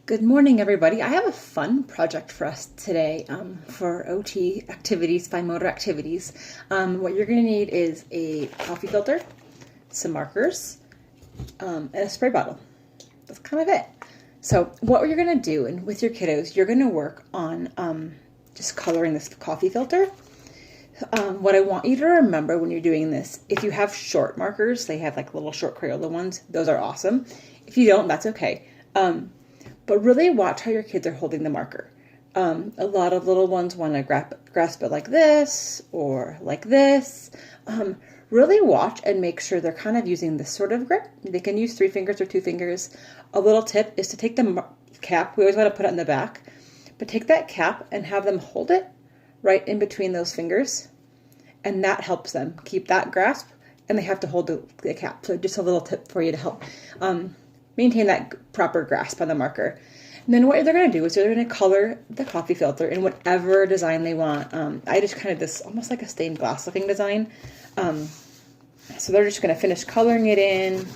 Good morning, everybody. I have a fun project for us today for OT activities, fine motor activities. What you're going to need is a coffee filter, some markers, and a spray bottle. That's kind of it. So what you're going to do, and with your kiddos, you're going to work on just coloring this coffee filter. What I want you to remember when you're doing this, if you have short markers, they have like little short Crayola ones, those are awesome. If you don't, that's okay. But really watch how your kids are holding the marker. A lot of little ones want to grasp it like this or like this. Really watch and make sure they're kind of using this sort of grip. They can use 3 fingers or 2 fingers. A little tip is to take the cap. We always want to put it in the back. But take that cap and have them hold it right in between those fingers. And that helps them keep that grasp. And they have to hold the cap. So just a little tip for you to help maintain that proper grasp on the marker. And then what they're going to do is they're going to color the coffee filter in whatever design they want. I just kind of this almost like a stained glass looking design. So they're just going to finish coloring it in.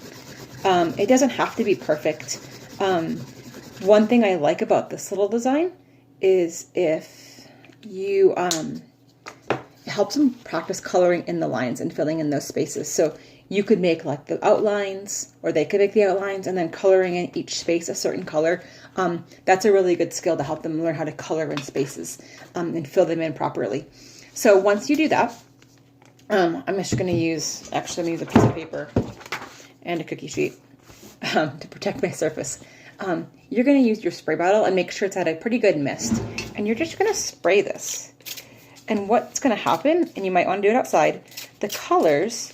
It doesn't have to be perfect. One thing I like about this little design is if you, it helps them practice coloring in the lines and filling in those spaces. So you could make like the outlines, or they could make the outlines and then coloring in each space a certain color. That's a really good skill to help them learn how to color in spaces and fill them in properly. So once you do that, I'm just going to use, actually I'm going to use a piece of paper and a cookie sheet to protect my surface. You're going to use your spray bottle and make sure it's at a pretty good mist. And you're just going to spray this. And what's going to happen, and you might want to do it outside, the colors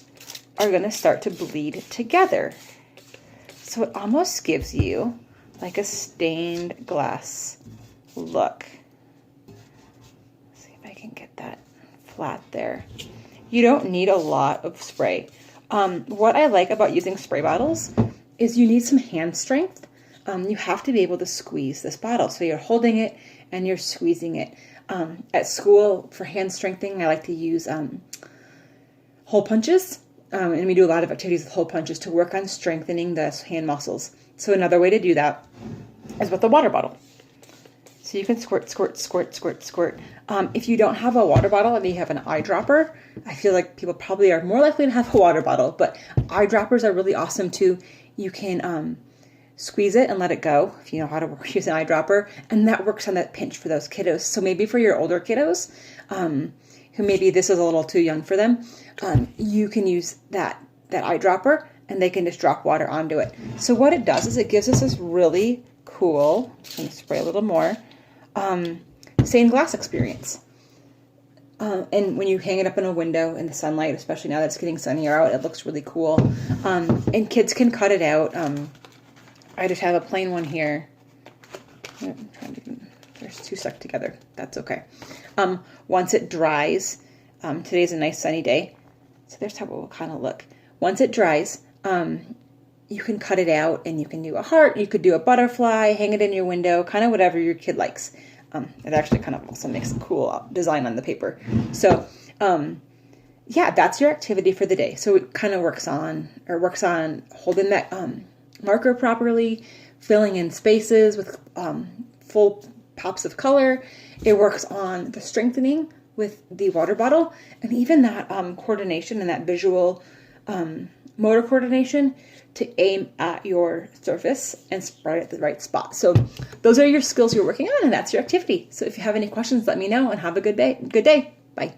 are going to start to bleed together. So it almost gives you like a stained glass look. Let's see if I can get that flat there. You don't need a lot of spray. What I like about using spray bottles is you need some hand strength. You have to be able to squeeze this bottle. So you're holding it and you're squeezing it. At school, for hand strengthening, I like to use hole punches. And we do a lot of activities with hole punches to work on strengthening the hand muscles. So another way to do that is with a water bottle. So you can squirt, squirt, squirt, squirt, squirt. If you don't have a water bottle and you have an eyedropper, I feel like people probably are more likely to have a water bottle, but eyedroppers are really awesome too. You can squeeze it and let it go if you know how to use an eyedropper, and that works on that pinch for those kiddos. So maybe for your older kiddos, who maybe this is a little too young for them, you can use that eyedropper and they can just drop water onto it. So what it does is it gives us this really cool, I'm going to spray a little more, stained glass experience. And when you hang it up in a window in the sunlight, especially now that it's getting sunnier out, it looks really cool. And kids can cut it out. I just have a plain one here. There's 2 stuck together. That's okay. Once it dries, today's a nice sunny day, so there's how it will kind of look. Once it dries, you can cut it out and you can do a heart, you could do a butterfly, hang it in your window, kind of whatever your kid likes. It actually kind of also makes a cool design on the paper. So, yeah, that's your activity for the day. So it kind of works on holding that marker properly, filling in spaces with full pops of color. It works on the strengthening with the water bottle, and even that coordination and that visual motor coordination to aim at your surface and spread it at the right spot. So those are your skills you're working on, and that's your activity. So if you have any questions, let me know, and have a good day. Bye.